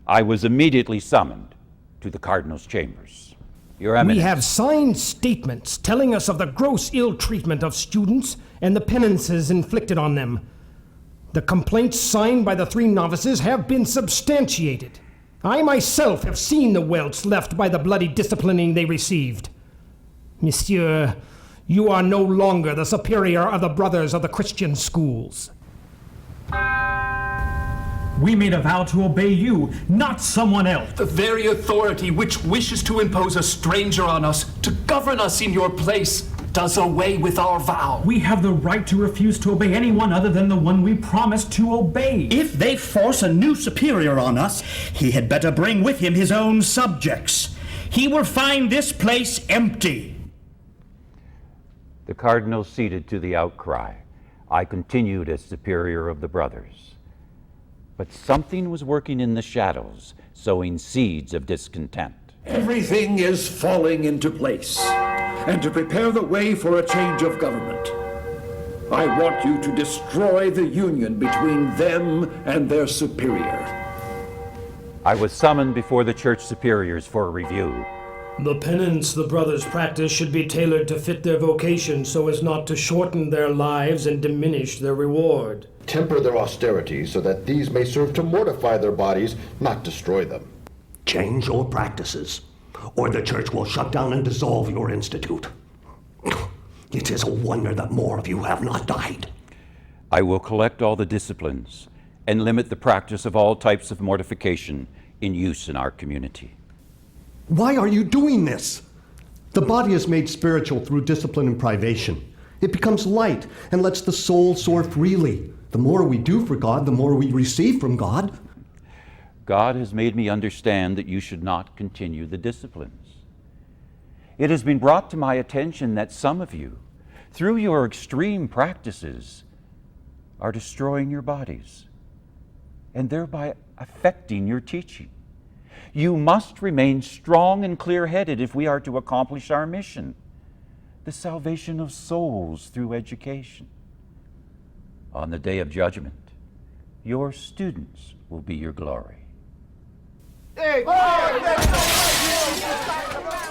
Speaker 1: I was immediately summoned to the Cardinal's chambers. Your Eminence.
Speaker 2: We have signed statements telling us of the gross ill treatment of students and the penances inflicted on them. The complaints signed by the three novices have been substantiated. I myself have seen the welts left by the bloody disciplining they received. Monsieur, you are no longer the superior of the brothers of the Christian schools.
Speaker 19: We made a vow to obey you, not someone else.
Speaker 6: The very authority which wishes to impose a stranger on us, to govern us in your place, does away with our vow.
Speaker 19: We have the right to refuse to obey anyone other than the one we promised to obey.
Speaker 20: If they force a new superior on us, he had better bring with him his own subjects. He will find this place empty.
Speaker 1: The Cardinal ceded to the outcry. I continued as superior of the brothers. But something was working in the shadows, sowing seeds of discontent.
Speaker 18: Everything is falling into place. And to prepare the way for a change of government, I want you to destroy the union between them and their superior.
Speaker 1: I was summoned before the church superiors for a review.
Speaker 2: The penance the brothers practice should be tailored to fit their vocation so as not to shorten their lives and diminish their reward.
Speaker 21: Temper their austerity so that these may serve to mortify their bodies, not destroy them.
Speaker 12: Change your practices, or the church will shut down and dissolve your institute. It is a wonder that more of you have not died.
Speaker 1: I will collect all the disciplines and limit the practice of all types of mortification in use in our community.
Speaker 12: Why are you doing this? The body is made spiritual through discipline and privation. It becomes light and lets the soul soar freely. The more we do for God, the more we receive from God.
Speaker 1: God has made me understand that you should not continue the disciplines. It has been brought to my attention that some of you, through your extreme practices, are destroying your bodies and thereby affecting your teaching. You must remain strong and clear-headed if we are to accomplish our mission, the salvation of souls through education. On the day of judgment, your students will be your glory.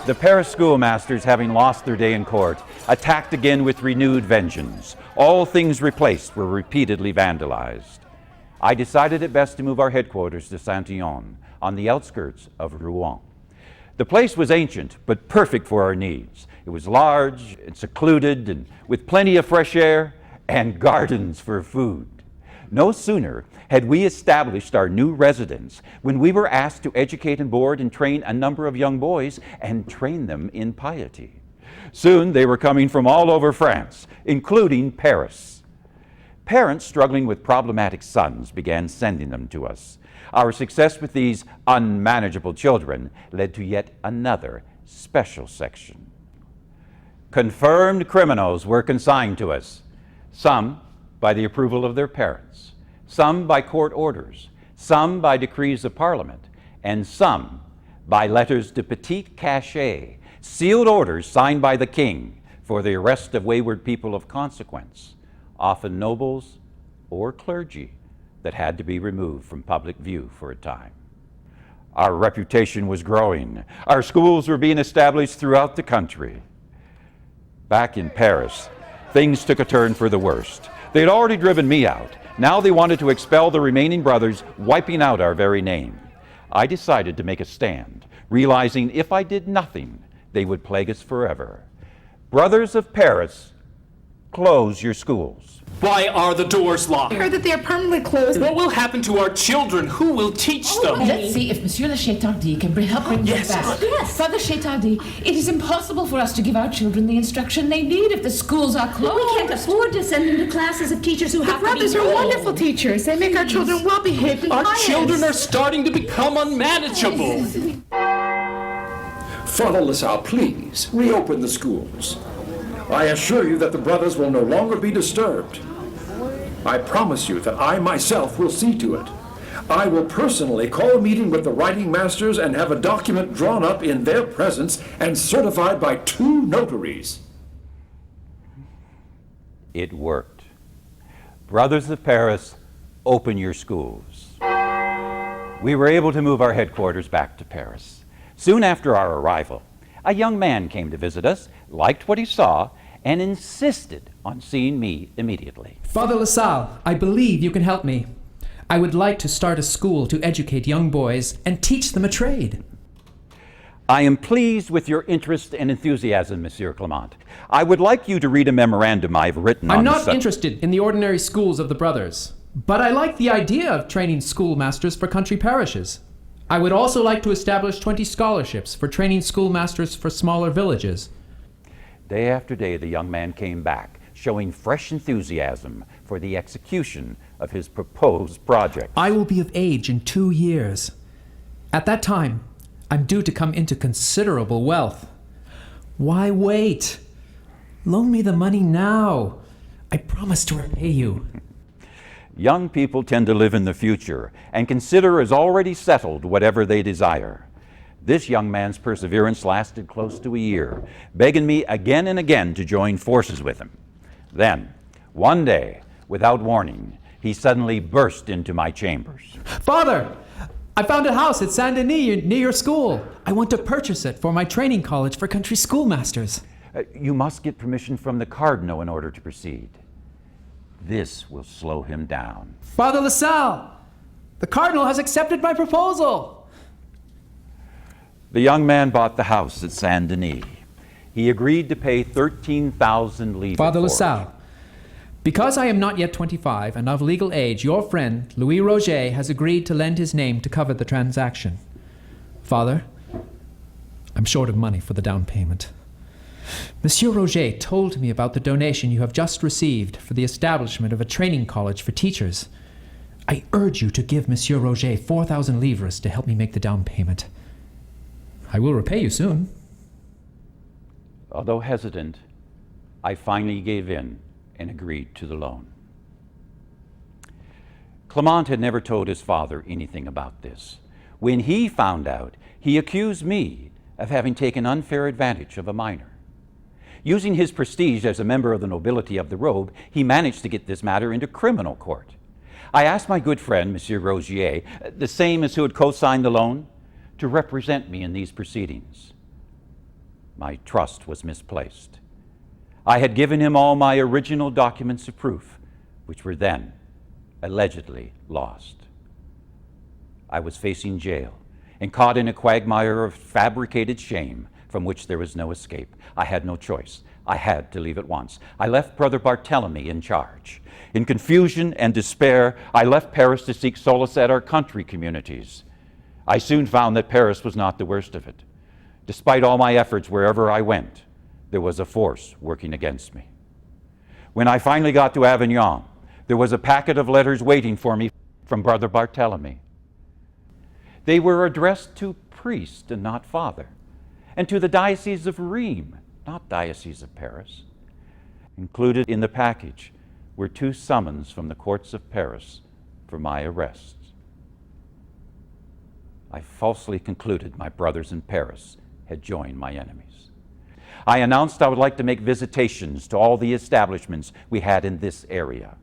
Speaker 1: The Paris schoolmasters, having lost their day in court, attacked again with renewed vengeance. All things replaced were repeatedly vandalized. I decided it best to move our headquarters to Saint-Yon, on the outskirts of Rouen. The place was ancient, but perfect for our needs. It was large and secluded, and with plenty of fresh air and gardens for food. No sooner had we established our new residence when we were asked to educate and board and train a number of young boys and train them in piety. Soon they were coming from all over France, including Paris. Parents struggling with problematic sons began sending them to us. Our success with these unmanageable children led to yet another special section. Confirmed criminals were consigned to us, some by the approval of their parents, some by court orders, some by decrees of Parliament, and some by letters de petit cachet, sealed orders signed by the king for the arrest of wayward people of consequence, often nobles or clergy that had to be removed from public view for a time. Our reputation was growing. Our schools were being established throughout the country. Back in Paris, things took a turn for the worst. They had already driven me out. Now they wanted to expel the remaining brothers, wiping out our very name. I decided to make a stand, realizing if I did nothing, they would plague us forever. Brothers of Paris, close your schools.
Speaker 6: Why are the doors locked?
Speaker 8: I heard that they are permanently closed.
Speaker 6: What will happen to our children? Who will teach them?
Speaker 8: Let's see if Monsieur le Chastity can help bring them back. Yes, Father Chastity, it is impossible for us to give our children the instruction they need if the schools are closed.
Speaker 10: We can't afford to send them to classes of teachers who have to be
Speaker 8: brothers are wonderful teachers. They make our children well behaved and
Speaker 6: Our
Speaker 8: pious.
Speaker 6: children are starting to become unmanageable.
Speaker 18: Father Lasalle, please, reopen the schools. I assure you that the brothers will no longer be disturbed. I promise you that I myself will see to it. I will personally call a meeting with the writing masters and have a document drawn up in their presence and certified by 2 notaries.
Speaker 1: It worked. Brothers of Paris, open your schools. We were able to move our headquarters back to Paris. Soon after our arrival, a young man came to visit us, liked what he saw, and insisted on seeing me immediately.
Speaker 16: Father Lasalle, I believe you can help me. I would like to start a school to educate young boys and teach them a trade.
Speaker 1: I am pleased with your interest and enthusiasm, Monsieur Clement. I would like you to read a memorandum I've written on
Speaker 16: I'm
Speaker 1: the
Speaker 16: not interested in the ordinary schools of the brothers, but I like the idea of training schoolmasters for country parishes. I would also like to establish 20 scholarships for training schoolmasters for smaller villages.
Speaker 1: Day after day, the young man came back, showing fresh enthusiasm for the execution of his proposed project.
Speaker 16: I will be of age in 2 years. At that time, I'm due to come into considerable wealth. Why wait? Loan me the money now. I promise to repay you.
Speaker 1: Young people tend to live in the future and consider as already settled whatever they desire. This young man's perseverance lasted close to a year, begging me again and again to join forces with him. Then, one day, without warning, he suddenly burst into my chambers.
Speaker 16: Father, I found a house at Saint Denis near your school. I want to purchase it for my training college for country schoolmasters.
Speaker 1: You must get permission from the cardinal in order to proceed. This will slow him down.
Speaker 16: Father Lasalle, the cardinal has accepted my proposal.
Speaker 1: The young man bought the house at Saint Denis. He agreed to pay 13,000 livres.
Speaker 16: Father Lasalle, because I am not yet 25 and of legal age, your friend, Louis Roger, has agreed to lend his name to cover the transaction. Father, I'm short of money for the down payment. Monsieur Roger told me about the donation you have just received for the establishment of a training college for teachers. I urge you to give Monsieur Roger 4,000 livres to help me make the down payment. I will repay you soon.
Speaker 1: Although hesitant, I finally gave in and agreed to the loan. Clement had never told his father anything about this. When he found out, he accused me of having taken unfair advantage of a minor. Using his prestige as a member of the nobility of the robe, he managed to get this matter into criminal court. I asked my good friend, Monsieur Rogier, the same as who had co-signed the loan, to represent me in these proceedings. My trust was misplaced. I had given him all my original documents of proof, which were then allegedly lost. I was facing jail and caught in a quagmire of fabricated shame from which there was no escape. I had no choice. I had to leave at once. I left Brother Barthélemy in charge. In confusion and despair, I left Paris to seek solace at our country communities. I soon found that Paris was not the worst of it. Despite all my efforts wherever I went, there was a force working against me. When I finally got to Avignon, there was a packet of letters waiting for me from Brother Barthélemy. They were addressed to priest and not father, and to the Diocese of Rheims, not Diocese of Paris. Included in the package were 2 summons from the courts of Paris for my arrest. I falsely concluded my brothers in Paris had joined my enemies. I announced I would like to make visitations to all the establishments we had in this area.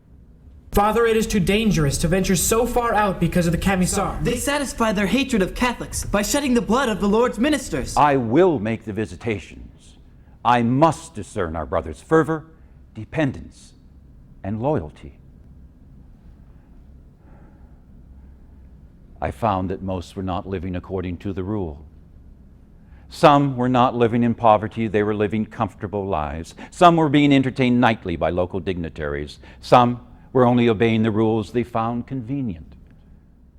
Speaker 4: Father, it is too dangerous to venture so far out because of the Camisards.
Speaker 3: They satisfy their hatred of Catholics by shedding the blood of the Lord's ministers.
Speaker 1: I will make the visitations. I must discern our brothers' fervor, dependence, and loyalty. I found that most were not living according to the rule. Some were not living in poverty, they were living comfortable lives. Some were being entertained nightly by local dignitaries. Some were only obeying the rules they found convenient.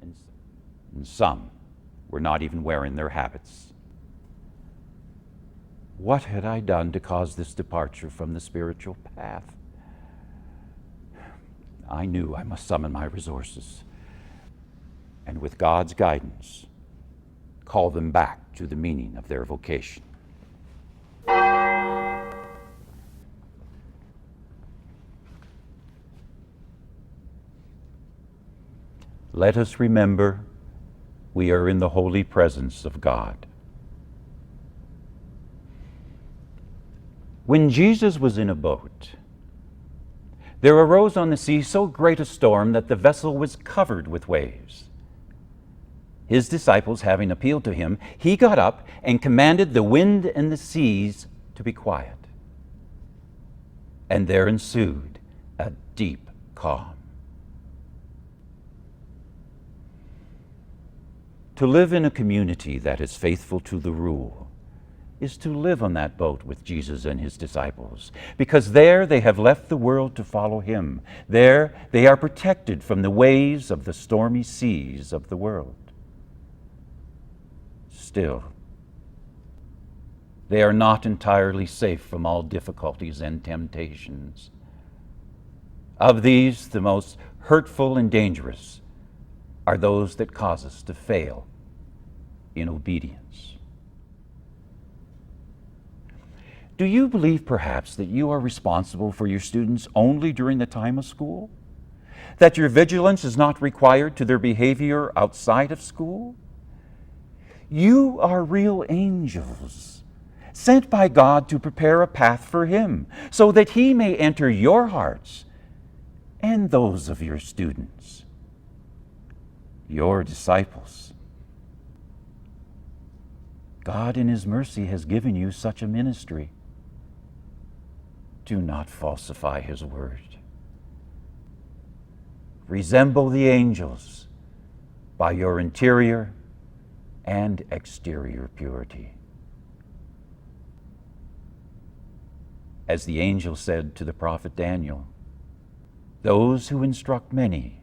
Speaker 1: And some were not even wearing their habits. What had I done to cause this departure from the spiritual path? I knew I must summon my resources, and with God's guidance, call them back to the meaning of their vocation. Let us remember we are in the holy presence of God. When Jesus was in a boat, there arose on the sea so great a storm that the vessel was covered with waves. His disciples having appealed to him, he got up and commanded the wind and the seas to be quiet. And there ensued a deep calm. To live in a community that is faithful to the rule is to live on that boat with Jesus and his disciples, because there they have left the world to follow him. There they are protected from the waves of the stormy seas of the world. Still, they are not entirely safe from all difficulties and temptations. Of these, the most hurtful and dangerous are those that cause us to fail in obedience. Do you believe perhaps that you are responsible for your students only during the time of school? That your vigilance is not required to their behavior outside of school? You are real angels, sent by God to prepare a path for him, so that he may enter your hearts and those of your students, your disciples. God in his mercy has given you such a ministry. Do not falsify his word. Resemble the angels by your interior and exterior purity. As the angel said to the prophet Daniel, those who instruct many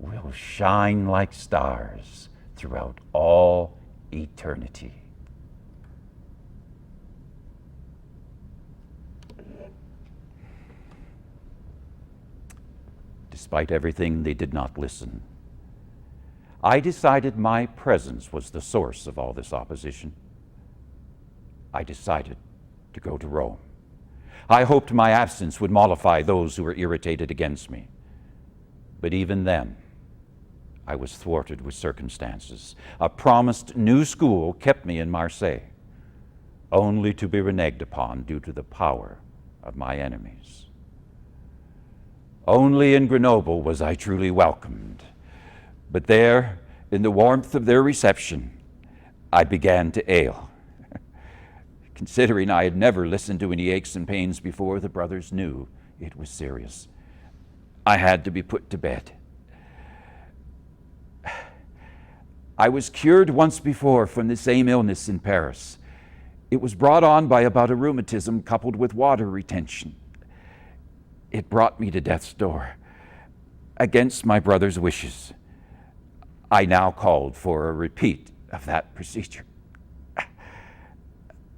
Speaker 1: will shine like stars throughout all eternity. Despite everything, they did not listen. I decided my presence was the source of all this opposition. I decided to go to Rome. I hoped my absence would mollify those who were irritated against me. But even then, I was thwarted with circumstances. A promised new school kept me in Marseille, only to be reneged upon due to the power of my enemies. Only in Grenoble was I truly welcomed. But there, in the warmth of their reception, I began to ail. Considering I had never listened to any aches and pains before, the brothers knew it was serious. I had to be put to bed. I was cured once before from the same illness in Paris. It was brought on by a bout of rheumatism coupled with water retention. It brought me to death's door. Against my brother's wishes, I now called for a repeat of that procedure.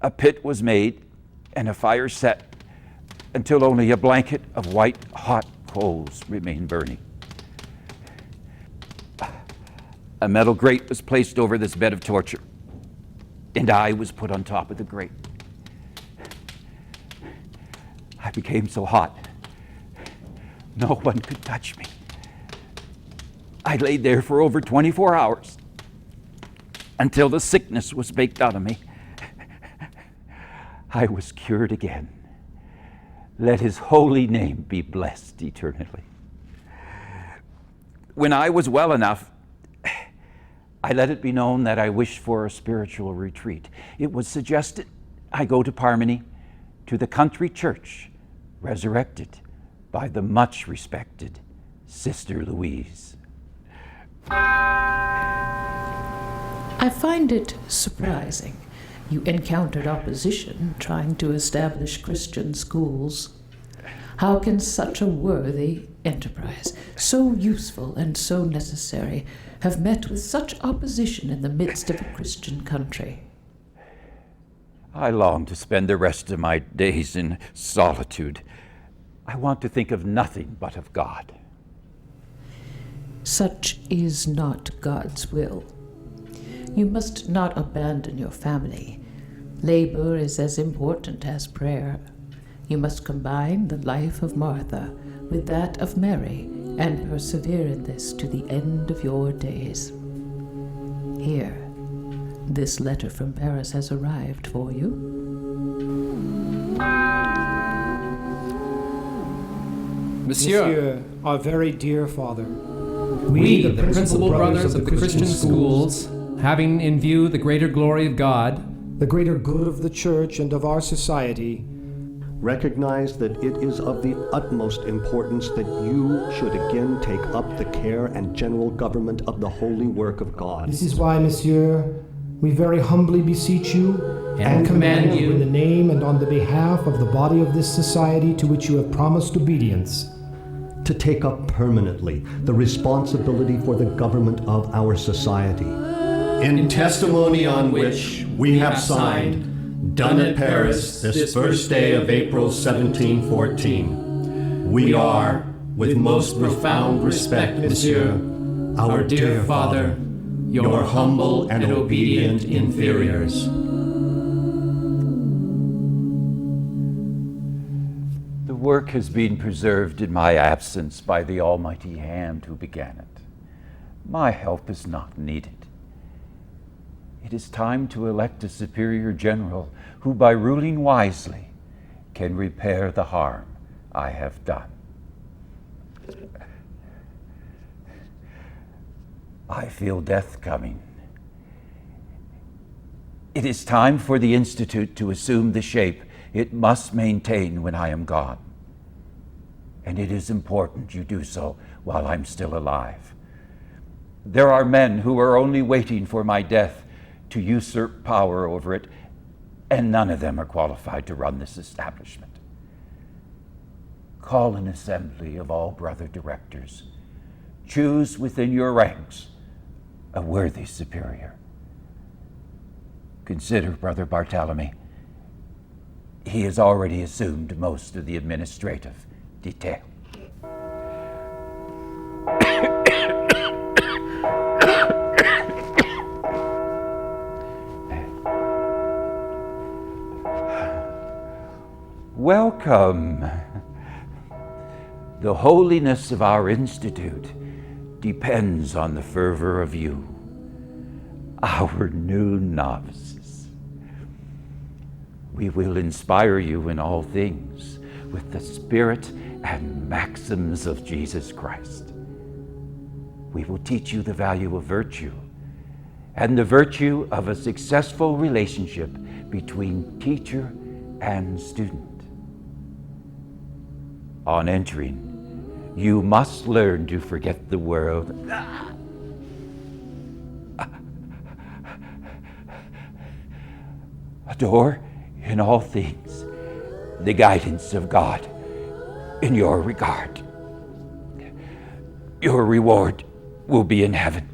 Speaker 1: A pit was made and a fire set until only a blanket of white, hot coals remained burning. A metal grate was placed over this bed of torture, and I was put on top of the grate. I became so hot, no one could touch me. I laid there for over 24 hours until the sickness was baked out of me. I was cured again. Let his holy name be blessed eternally. When I was well enough, I let it be known that I wished for a spiritual retreat. It was suggested I go to Parmeny, to the country church, resurrected by the much respected Sister Louise.
Speaker 15: I find it surprising you encountered opposition trying to establish Christian schools. How can such a worthy enterprise, so useful and so necessary, have met with such opposition in the midst of a Christian country?
Speaker 1: I long to spend the rest of my days in solitude. I want to think of nothing but of God.
Speaker 15: Such is not God's will. You must not abandon your family. Labor is as important as prayer. You must combine the life of Martha with that of Mary and persevere in this to the end of your days. Here, this letter from Paris has arrived for you.
Speaker 2: Monsieur, our very dear father,
Speaker 16: we, the principal brothers of the Christian schools, having in view the greater glory of God,
Speaker 2: the greater good of the Church and of our society,
Speaker 12: recognize that it is of the utmost importance that you should again take up the care and general government of the holy work of God.
Speaker 2: This is why, Monsieur, we very humbly beseech you
Speaker 16: and command you
Speaker 2: in the name and on the behalf of the body of this society to which you have promised obedience,
Speaker 12: to take up permanently the responsibility for the government of our society, in testimony on which we have signed, done at Paris this first day of April 1714. We are, with most profound respect, Monsieur, our dear Father, your humble and obedient inferiors.
Speaker 1: The work has been preserved in my absence by the Almighty Hand who began it. My help is not needed. It is time to elect a superior general who, by ruling wisely, can repair the harm I have done. I feel death coming. It is time for the Institute to assume the shape it must maintain when I am gone. And it is important you do so while I'm still alive. There are men who are only waiting for my death to usurp power over it, and none of them are qualified to run this establishment. Call an assembly of all brother directors. Choose within your ranks a worthy superior. Consider Brother Barthélemy. He has already assumed most of the administrative detail. Welcome. The holiness of our institute depends on the fervor of you, our new novices. We will inspire you in all things with the spirit and maxims of Jesus Christ. We will teach you the value of virtue and the virtue of a successful relationship between teacher and student. On entering, you must learn to forget the world. Adore in all things the guidance of God in your regard. Your reward will be in heaven.